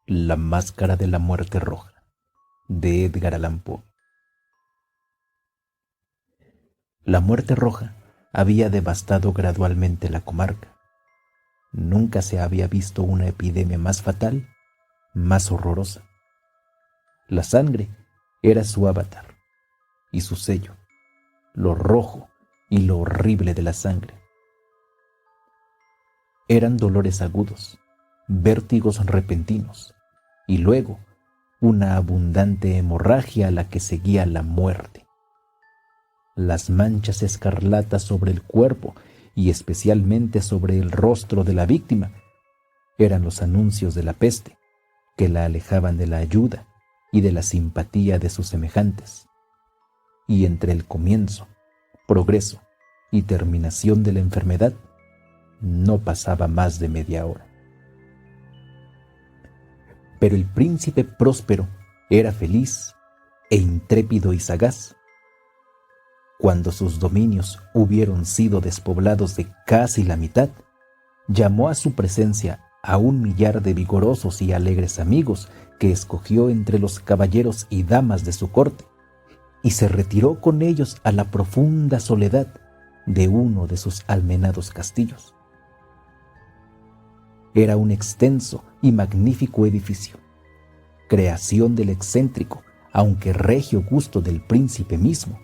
La máscara de la muerte roja, de Edgar Allan Poe. La muerte roja había devastado gradualmente la comarca. Nunca se había visto una epidemia más fatal, más horrorosa. La sangre era su avatar y su sello, lo rojo y lo horrible de la sangre. Eran dolores agudos, vértigos repentinos, y luego una abundante hemorragia a la que seguía la muerte. Las manchas escarlatas sobre el cuerpo y especialmente sobre el rostro de la víctima eran los anuncios de la peste que la alejaban de la ayuda y de la simpatía de sus semejantes. Y entre el comienzo, progreso y terminación de la enfermedad no pasaba más de media hora. Pero el príncipe próspero era feliz e intrépido y sagaz. Cuando sus dominios hubieron sido despoblados de casi la mitad, llamó a su presencia a 1,000,000 de vigorosos y alegres amigos que escogió entre los caballeros y damas de su corte, y se retiró con ellos a la profunda soledad de uno de sus almenados castillos. Era un extenso y magnífico edificio, creación del excéntrico, aunque regio gusto del príncipe mismo.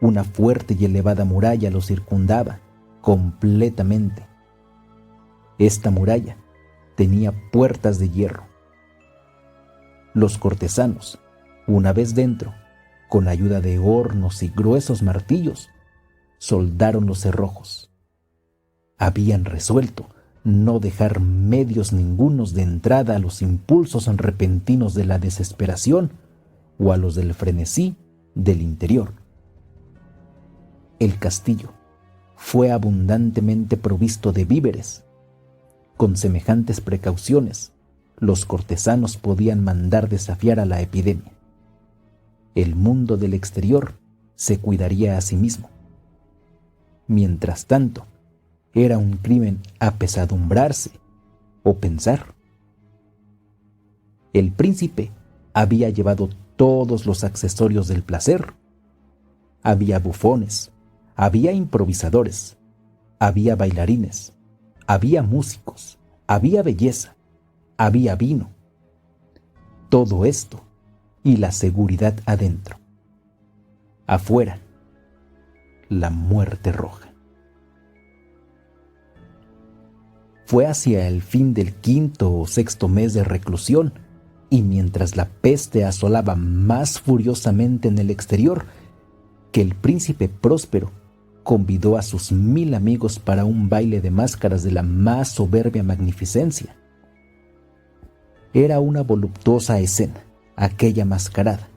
Una fuerte y elevada muralla lo circundaba completamente. Esta muralla tenía puertas de hierro. Los cortesanos, una vez dentro, con ayuda de hornos y gruesos martillos, soldaron los cerrojos. Habían resuelto no dejar medios ningunos de entrada a los impulsos repentinos de la desesperación o a los del frenesí del interior. El castillo fue abundantemente provisto de víveres. Con semejantes precauciones, los cortesanos podían mandar desafiar a la epidemia. El mundo del exterior se cuidaría a sí mismo. Mientras tanto, era un crimen apesadumbrarse o pensar. El príncipe había llevado todos los accesorios del placer. Había bufones, había improvisadores, había bailarines, había músicos, había belleza, había vino. Todo esto y la seguridad adentro. Afuera, la muerte roja. Fue hacia el fin del 5º o 6º mes de reclusión, y mientras la peste asolaba más furiosamente en el exterior, que el príncipe próspero convidó a sus 1000 amigos para un baile de máscaras de la más soberbia magnificencia. Era una voluptuosa escena, aquella mascarada.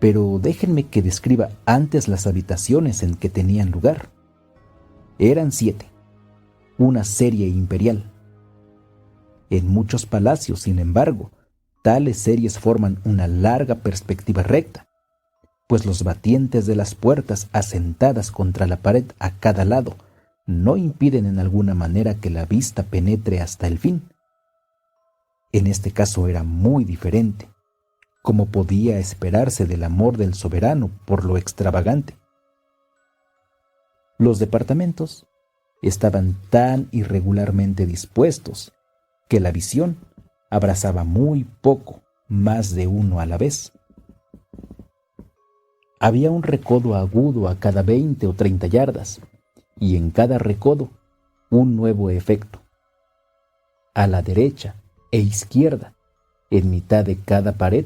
Pero déjenme que describa antes las habitaciones en que tenían lugar. Eran 7. Una serie imperial. En muchos palacios, sin embargo, tales series forman una larga perspectiva recta, pues los batientes de las puertas asentadas contra la pared a cada lado no impiden en alguna manera que la vista penetre hasta el fin. En este caso era muy diferente, como podía esperarse del amor del soberano por lo extravagante. Los departamentos estaban tan irregularmente dispuestos que la visión abrazaba muy poco más de uno a la vez. Había un recodo agudo a cada 20 o 30 yardas, y en cada recodo un nuevo efecto. A la derecha e izquierda, en mitad de cada pared,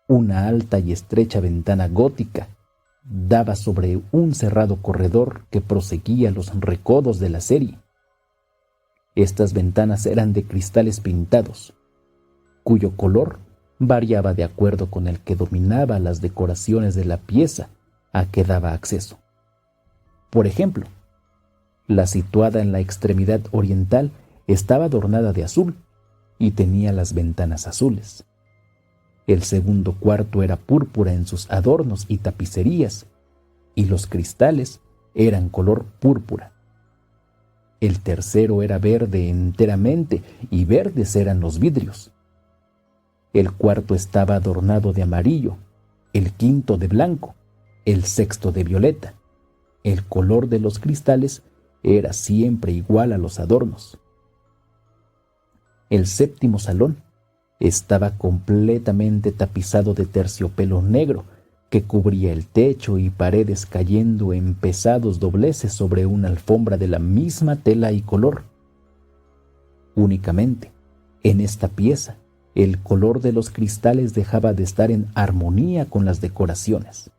una alta y estrecha ventana gótica daba sobre un cerrado corredor que proseguía los recodos de la serie. Estas ventanas eran de cristales pintados, cuyo color variaba de acuerdo con el que dominaba las decoraciones de la pieza a que daba acceso. Por ejemplo, la situada en la extremidad oriental estaba adornada de azul y tenía las ventanas azules. El segundo cuarto era púrpura en sus adornos y tapicerías, y los cristales eran color púrpura. El tercero era verde enteramente, y verdes eran los vidrios. El cuarto estaba adornado de amarillo, el quinto de blanco, el sexto de violeta. El color de los cristales era siempre igual a los adornos. El séptimo salón estaba completamente tapizado de terciopelo negro que cubría el techo y paredes, cayendo en pesados dobleces sobre una alfombra de la misma tela y color. Únicamente, en esta pieza, el color de los cristales dejaba de estar en armonía con las decoraciones.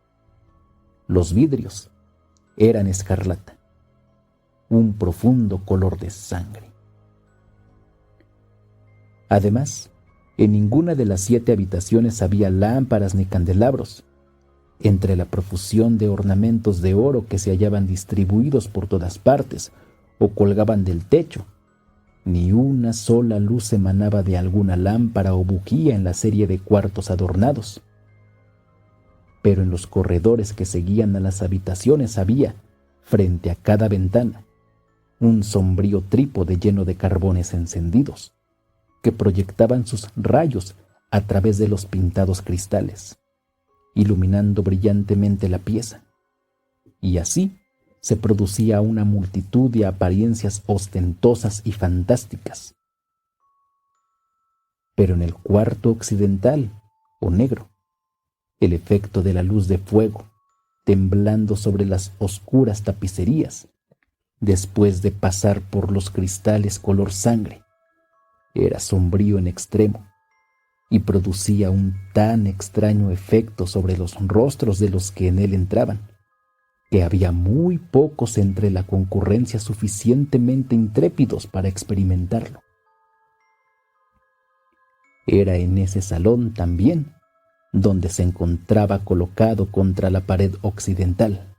Los vidrios eran escarlata, un profundo color de sangre. Además, en ninguna de las 7 habitaciones había lámparas ni candelabros. Entre la profusión de ornamentos de oro que se hallaban distribuidos por todas partes o colgaban del techo, ni una sola luz emanaba de alguna lámpara o bujía en la serie de cuartos adornados. Pero en los corredores que seguían a las habitaciones había, frente a cada ventana, un sombrío trípode lleno de carbones encendidos, que proyectaban sus rayos a través de los pintados cristales, iluminando brillantemente la pieza, y así se producía una multitud de apariencias ostentosas y fantásticas. Pero en el cuarto occidental, o negro, el efecto de la luz de fuego, temblando sobre las oscuras tapicerías, después de pasar por los cristales color sangre, era sombrío en extremo y producía un tan extraño efecto sobre los rostros de los que en él entraban, que había muy pocos entre la concurrencia suficientemente intrépidos para experimentarlo. Era en ese salón también donde se encontraba colocado contra la pared occidental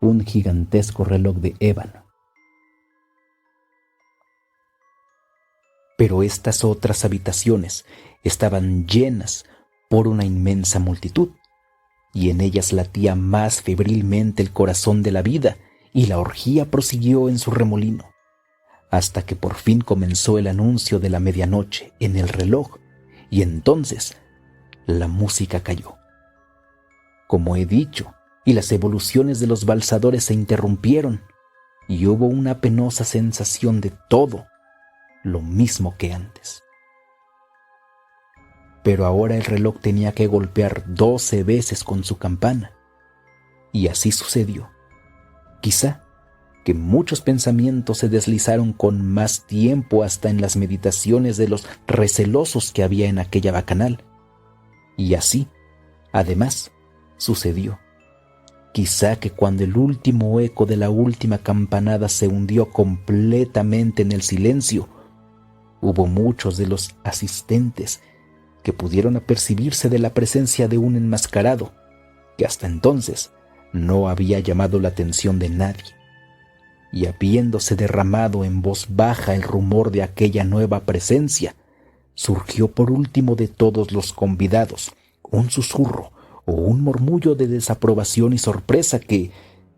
un gigantesco reloj de ébano. Pero estas otras habitaciones estaban llenas por una inmensa multitud, y en ellas latía más febrilmente el corazón de la vida, y la orgía prosiguió en su remolino, hasta que por fin comenzó el anuncio de la medianoche en el reloj, y entonces la música cayó. Como he dicho, y las evoluciones de los valsadores se interrumpieron, y hubo una penosa sensación de todo lo mismo que antes. Pero ahora el reloj tenía que golpear 12 veces con su campana, y así sucedió. Quizá que muchos pensamientos se deslizaron con más tiempo hasta en las meditaciones de los recelosos que había en aquella bacanal, y así, además, sucedió. Quizá que cuando el último eco de la última campanada se hundió completamente en el silencio, hubo muchos de los asistentes que pudieron apercibirse de la presencia de un enmascarado que hasta entonces no había llamado la atención de nadie, y habiéndose derramado en voz baja el rumor de aquella nueva presencia, surgió por último de todos los convidados un susurro o un murmullo de desaprobación y sorpresa que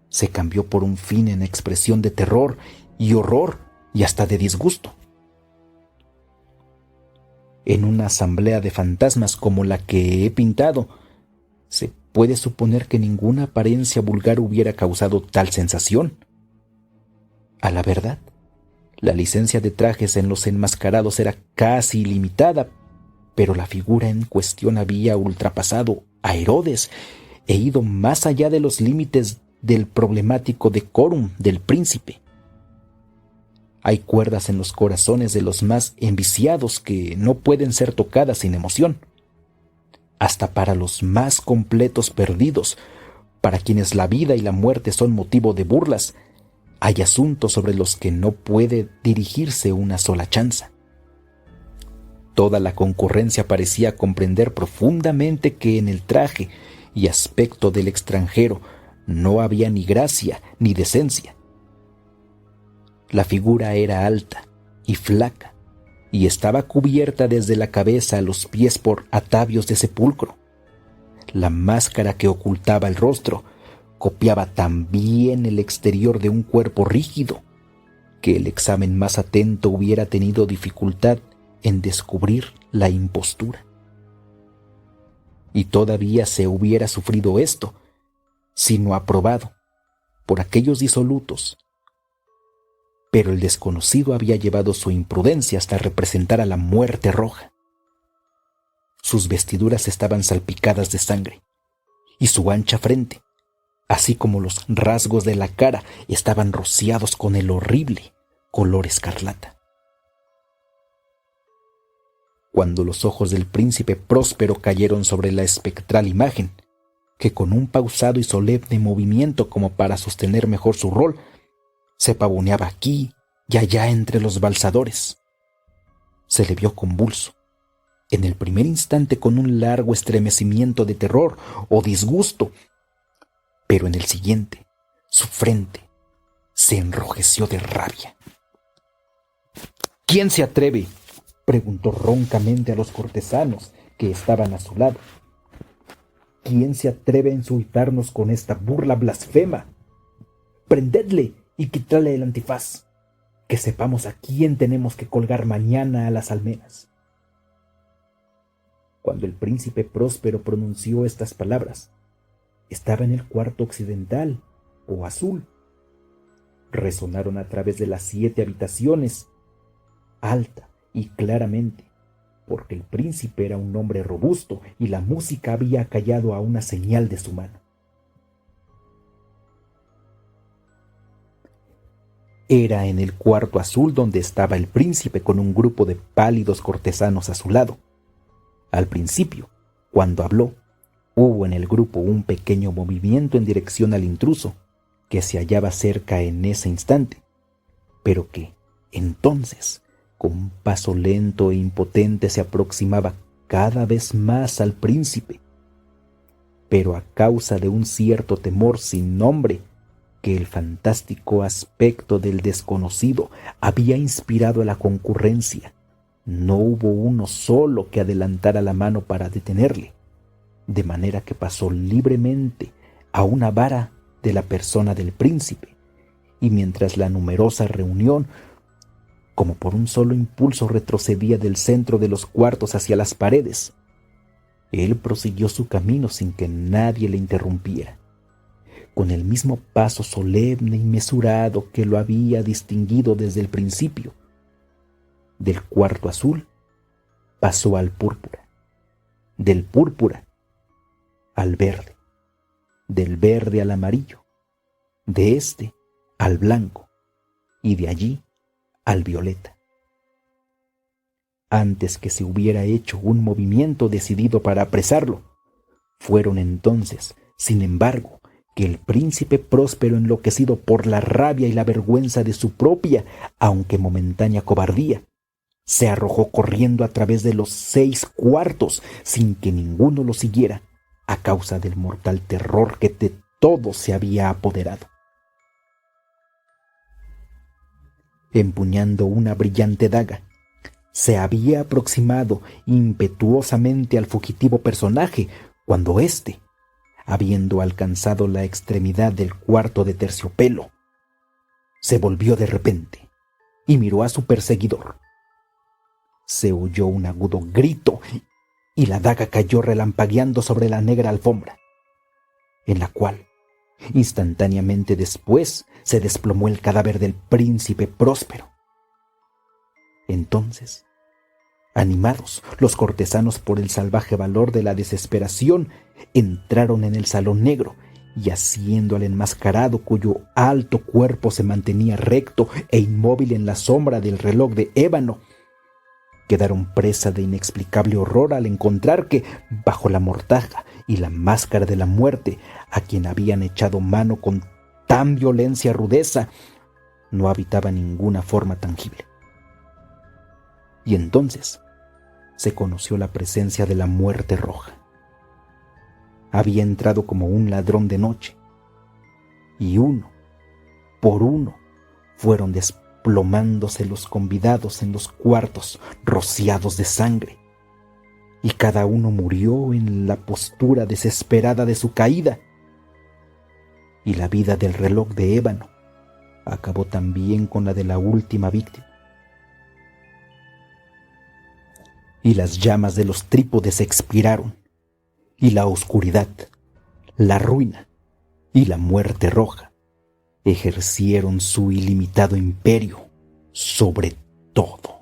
se cambió por un fin en expresión de terror y horror y hasta de disgusto. En una asamblea de fantasmas como la que he pintado, se puede suponer que ninguna apariencia vulgar hubiera causado tal sensación. A la verdad, la licencia de trajes en los enmascarados era casi ilimitada, pero la figura en cuestión había ultrapasado a Herodes e ido más allá de los límites del problemático decorum del príncipe. Hay cuerdas en los corazones de los más enviciados que no pueden ser tocadas sin emoción. Hasta para los más completos perdidos, para quienes la vida y la muerte son motivo de burlas, hay asuntos sobre los que no puede dirigirse una sola chanza. Toda la concurrencia parecía comprender profundamente que en el traje y aspecto del extranjero no había ni gracia ni decencia. La figura era alta y flaca, y estaba cubierta desde la cabeza a los pies por atavios de sepulcro. La máscara que ocultaba el rostro copiaba tan bien el exterior de un cuerpo rígido que el examen más atento hubiera tenido dificultad en descubrir la impostura. Y todavía se hubiera sufrido esto, sino aprobado por aquellos disolutos. Pero el desconocido había llevado su imprudencia hasta representar a la muerte roja. Sus vestiduras estaban salpicadas de sangre, y su ancha frente, así como los rasgos de la cara, estaban rociados con el horrible color escarlata. Cuando los ojos del príncipe Próspero cayeron sobre la espectral imagen, que con un pausado y solemne movimiento como para sostener mejor su rol, se pavoneaba aquí y allá entre los balsadores, se le vio convulso, en el primer instante con un largo estremecimiento de terror o disgusto, pero en el siguiente su frente se enrojeció de rabia. «¿Quién se atreve?», preguntó roncamente a los cortesanos que estaban a su lado. «¿Quién se atreve a insultarnos con esta burla blasfema? Prendedle y quitadle el antifaz, que sepamos a quién tenemos que colgar mañana a las almenas». Cuando el príncipe Próspero pronunció estas palabras, estaba en el cuarto occidental, o azul. Resonaron a través de las 7 habitaciones, alta y claramente, porque el príncipe era un hombre robusto y la música había callado a una señal de su mano. Era en el cuarto azul donde estaba el príncipe con un grupo de pálidos cortesanos a su lado. Al principio, cuando habló, hubo en el grupo un pequeño movimiento en dirección al intruso, que se hallaba cerca en ese instante, pero que, entonces, con un paso lento e impotente se aproximaba cada vez más al príncipe, pero a causa de un cierto temor sin nombre que el fantástico aspecto del desconocido había inspirado a la concurrencia, no hubo uno solo que adelantara la mano para detenerle, de manera que pasó libremente a una vara de la persona del príncipe, y mientras la numerosa reunión, como por un solo impulso, retrocedía del centro de los cuartos hacia las paredes, él prosiguió su camino sin que nadie le interrumpiera, con el mismo paso solemne y mesurado que lo había distinguido desde el principio. Del cuarto azul pasó al púrpura, del púrpura al verde, del verde al amarillo, de este al blanco y de allí al violeta. Antes que se hubiera hecho un movimiento decidido para apresarlo, fueron entonces, sin embargo, que el príncipe Próspero, enloquecido por la rabia y la vergüenza de su propia, aunque momentánea cobardía, se arrojó corriendo a través de los 6 cuartos sin que ninguno lo siguiera, a causa del mortal terror que de todo se había apoderado. Empuñando una brillante daga, se había aproximado impetuosamente al fugitivo personaje cuando éste, habiendo alcanzado la extremidad del cuarto de terciopelo, se volvió de repente y miró a su perseguidor. Se oyó un agudo grito y la daga cayó relampagueando sobre la negra alfombra, en la cual, instantáneamente después, se desplomó el cadáver del príncipe Próspero. Entonces, animados, los cortesanos por el salvaje valor de la desesperación, entraron en el salón negro y, haciendo al enmascarado, cuyo alto cuerpo se mantenía recto e inmóvil en la sombra del reloj de ébano, quedaron presa de inexplicable horror al encontrar que, bajo la mortaja y la máscara de la muerte, a quien habían echado mano con tan violencia rudeza, no habitaba ninguna forma tangible. Y entonces se conoció la presencia de la muerte roja. Había entrado como un ladrón de noche, y uno por uno fueron desplomándose los convidados en los cuartos rociados de sangre, y cada uno murió en la postura desesperada de su caída, y la vida del reloj de ébano acabó también con la de la última víctima. Y las llamas de los trípodes expiraron, y la oscuridad, la ruina y la muerte roja ejercieron su ilimitado imperio sobre todo.